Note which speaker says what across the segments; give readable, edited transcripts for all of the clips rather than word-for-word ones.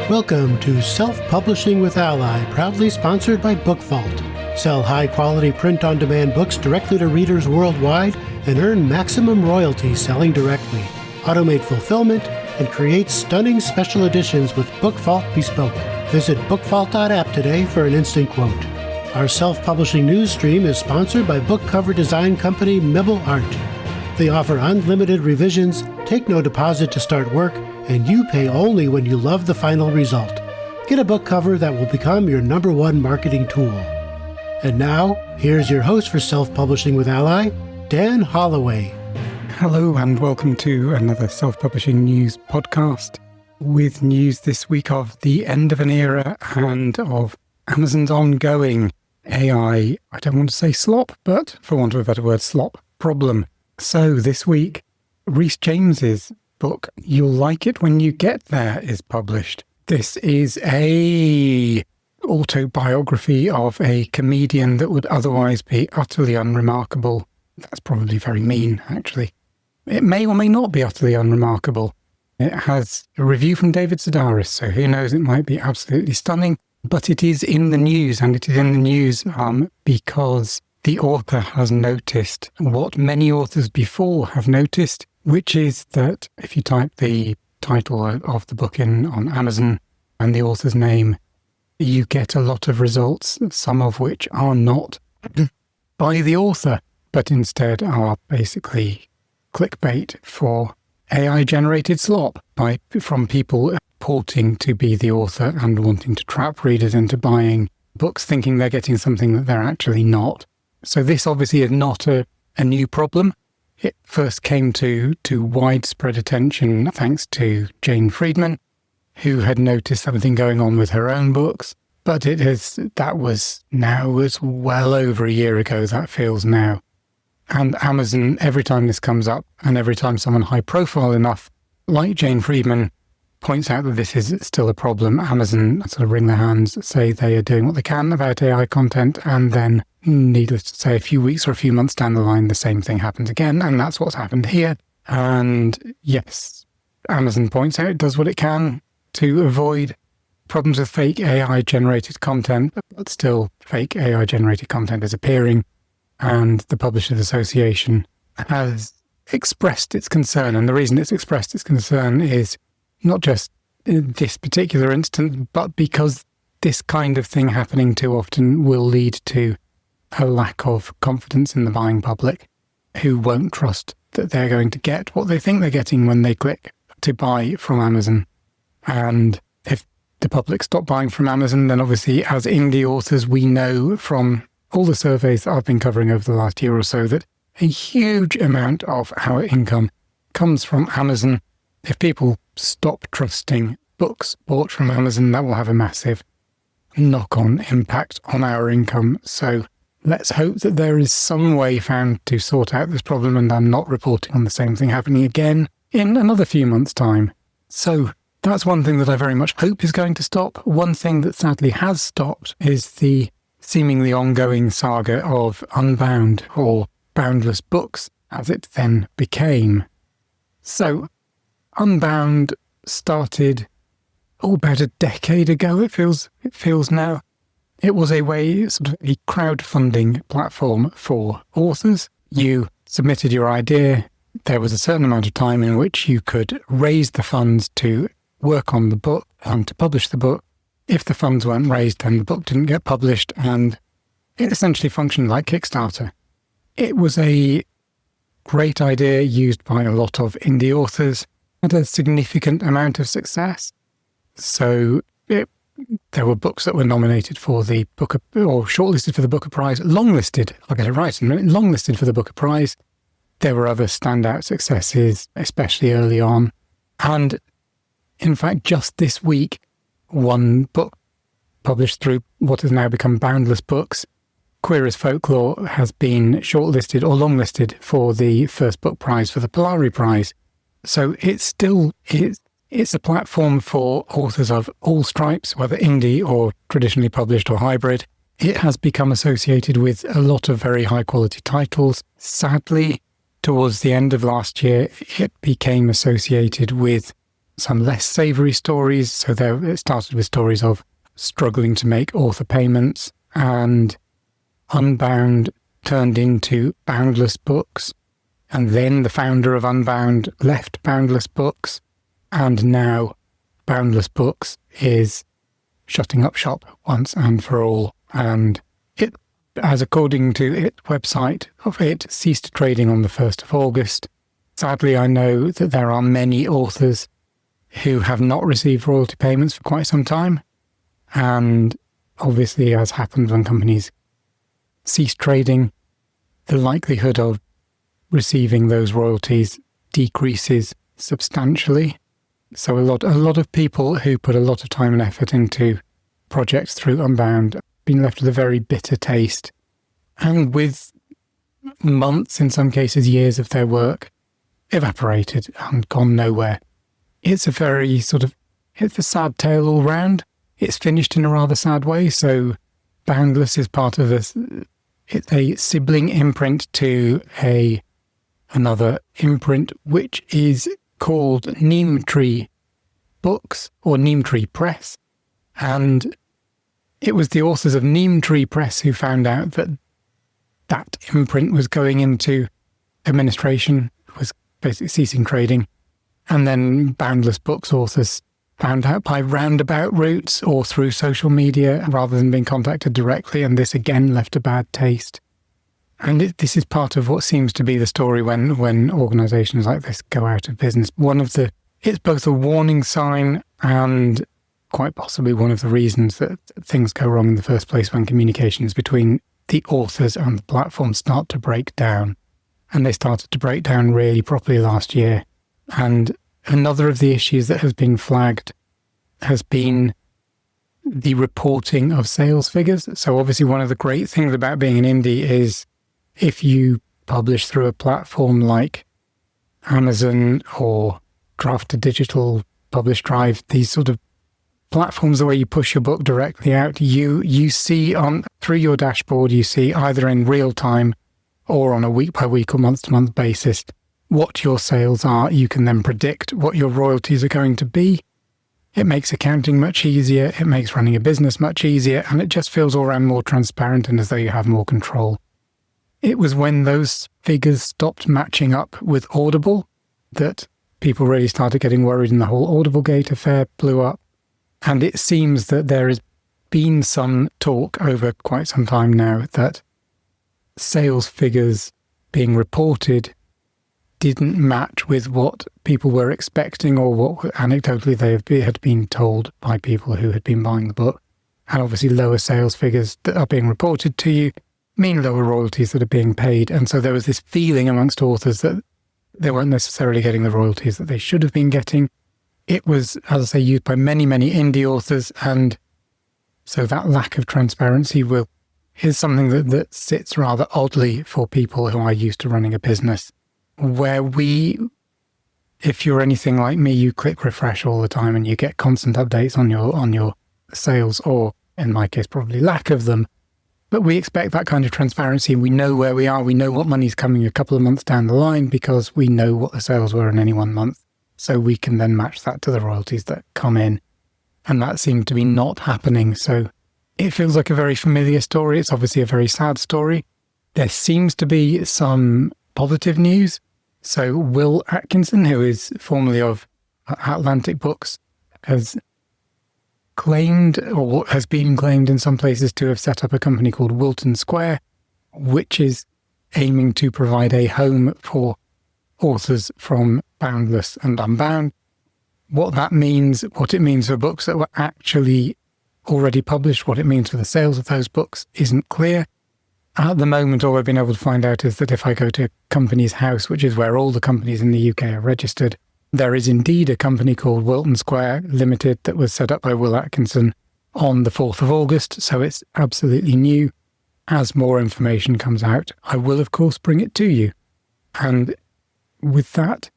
Speaker 1: Welcome to Self-Publishing with Ally, proudly sponsored by Book Vault. Sell high-quality print-on-demand books directly to readers worldwide and earn maximum royalties selling directly. Automate fulfillment and create stunning special editions with Book Vault Bespoke. Visit bookvault.app today for an instant quote. Our self-publishing news stream is sponsored by book cover design company Mibble Art. They offer unlimited revisions, take no deposit to start work, and you pay only when you love the final result. Get a book cover that will become your #1 marketing tool. And now, here's your host for Self-Publishing with Ally, Dan Holloway.
Speaker 2: Hello and welcome to another Self-Publishing News podcast with news this week of the end of an era and of Amazon's ongoing AI, I don't want to say slop, but for want of a better word, slop problem. So this week, Rhys James's book, You'll Like It When You Get There, is published. This is a autobiography of a comedian that would otherwise be utterly unremarkable. That's probably very mean, actually. It may or may not be utterly unremarkable. It has a review from David Sedaris, so who knows, it might be absolutely stunning. But it is in the news, and it is in the news because the author has noticed what many authors before have noticed, which is that if you type the title of the book in on Amazon and the author's name, you get a lot of results, some of which are not by the author, but instead are basically clickbait for AI-generated slop from people purporting to be the author and wanting to trap readers into buying books thinking they're getting something that they're actually not. So this obviously is not a new problem. It first came to widespread attention thanks to Jane Friedman, who had noticed something going on with her own books. But that was well over a year ago, that feels now. And Amazon, every time this comes up, and every time someone high profile enough, like Jane Friedman, points out that this is still a problem, Amazon sort of wring their hands, say they are doing what they can about AI content, and then, needless to say, a few weeks or a few months down the line, the same thing happens again, and that's what's happened here. And yes, Amazon points out it does what it can to avoid problems with fake AI-generated content, but still fake AI-generated content is appearing, and the Publishers Association has expressed its concern, and the reason it's expressed its concern is not just in this particular instance, but because this kind of thing happening too often will lead to a lack of confidence in the buying public, who won't trust that they're going to get what they think they're getting when they click to buy from Amazon. And if the public stop buying from Amazon, then obviously as indie authors, we know from all the surveys that I've been covering over the last year or so that a huge amount of our income comes from Amazon. If people stop trusting books bought from Amazon, that will have a massive knock-on impact on our income. So let's hope that there is some way found to sort out this problem and I'm not reporting on the same thing happening again in another few months' time. So that's one thing that I very much hope is going to stop. One thing that sadly has stopped is the seemingly ongoing saga of Unbound, or Boundless Books, as it then became. So Unbound started about a decade ago, it feels now. It was a crowdfunding platform for authors. You submitted your idea. There was a certain amount of time in which you could raise the funds to work on the book and to publish the book. If the funds weren't raised, then the book didn't get published, and it essentially functioned like Kickstarter. It was a great idea used by a lot of indie authors, had a significant amount of success. So there were books that were nominated for the Booker, or shortlisted for the Booker Prize, longlisted, I'll get it right in a minute, longlisted for the Booker Prize. There were other standout successes, especially early on. And in fact, just this week, one book published through what has now become Boundless Books, Queer as Folklore, has been shortlisted or longlisted for the first book prize for the Polari Prize. So it's a platform for authors of all stripes, whether indie or traditionally published or hybrid. It has become associated with a lot of very high quality titles. Sadly, towards the end of last year, it became associated with some less savoury stories. So it started with stories of struggling to make author payments, and Unbound turned into Boundless Books. And then the founder of Unbound left Boundless Books, and now Boundless Books is shutting up shop once and for all. And it, as according to its website, it ceased trading on the 1st of August. Sadly, I know that there are many authors who have not received royalty payments for quite some time. And obviously, as happens when companies cease trading, the likelihood of receiving those royalties decreases substantially. So a lot of people who put a lot of time and effort into projects through Unbound have been left with a very bitter taste, and with months, in some cases years, of their work evaporated and gone nowhere. It's a sad tale all round. It's finished in a rather sad way. So Boundless is part of it's a sibling imprint to another imprint, which is called Neem Tree Books, or Neem Tree Press. And it was the authors of Neem Tree Press who found out that imprint was going into administration, was basically ceasing trading. And then Boundless Books authors found out by roundabout routes or through social media rather than being contacted directly, and this again left a bad taste. And this is part of what seems to be the story when organisations like this go out of business. It's both a warning sign and quite possibly one of the reasons that things go wrong in the first place, when communications between the authors and the platform start to break down. And they started to break down really properly last year. And another of the issues that has been flagged has been the reporting of sales figures. So obviously one of the great things about being an indie is if you publish through a platform like Amazon or Draft to Digital, Publish Drive, these sort of platforms where you push your book directly out, you see through your dashboard, you see either in real time or on a week by week or month to month basis what your sales are. You can then predict what your royalties are going to be. It makes accounting much easier, it makes running a business much easier, and it just feels all around more transparent and as though you have more control. It was when those figures stopped matching up with Audible that people really started getting worried, and the whole Audible Gate affair blew up. And it seems that there has been some talk over quite some time now that sales figures being reported didn't match with what people were expecting or what anecdotally they had been told by people who had been buying the book. And obviously lower sales figures that are being reported to you mean lower royalties that are being paid. And so there was this feeling amongst authors that they weren't necessarily getting the royalties that they should have been getting. It was, as I say, used by many, many indie authors. And so that lack of transparency is something that sits rather oddly for people who are used to running a business, where if you're anything like me, you click refresh all the time and you get constant updates on your sales, or in my case, probably lack of them. But we expect that kind of transparency. We know where we are. We know what money's coming a couple of months down the line because we know what the sales were in any one month. So we can then match that to the royalties that come in. And that seemed to be not happening. So it feels like a very familiar story. It's obviously a very sad story. There seems to be some positive news. So Will Atkinson, who is formerly of Atlantic Books, has claimed, or has been claimed in some places, to have set up a company called Wilton Square, which is aiming to provide a home for authors from Boundless and Unbound. What that means, what it means for books that were actually already published, what it means for the sales of those books isn't clear. At the moment, all I've been able to find out is that if I go to Companies House, which is where all the companies in the UK are registered, there is indeed a company called Wilton Square Limited that was set up by Will Atkinson on the 4th of August, so it's absolutely new. As more information comes out, I will, of course, bring it to you. And with that,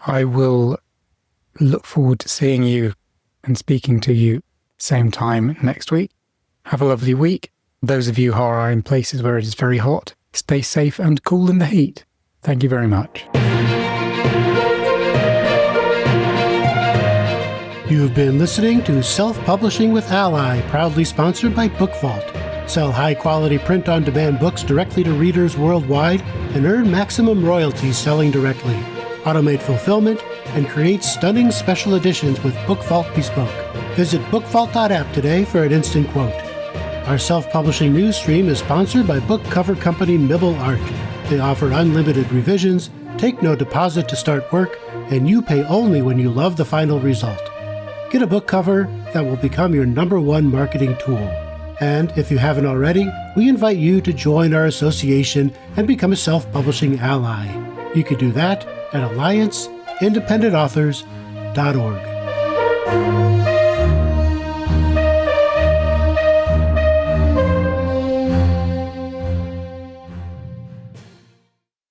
Speaker 2: I will look forward to seeing you and speaking to you same time next week. Have a lovely week. Those of you who are in places where it is very hot, stay safe and cool in the heat. Thank you very much.
Speaker 1: You've been listening to Self-Publishing with Ally, proudly sponsored by BookVault. Sell high-quality print-on-demand books directly to readers worldwide and earn maximum royalties selling directly. Automate fulfillment and create stunning special editions with BookVault Bespoke. Visit bookvault.app today for an instant quote. Our self-publishing news stream is sponsored by book cover company Mibble Art. They offer unlimited revisions, take no deposit to start work, and you pay only when you love the final result. Get a book cover that will become your #1 marketing tool. And if you haven't already, we invite you to join our association and become a self-publishing ally. You can do that at allianceindependentauthors.org.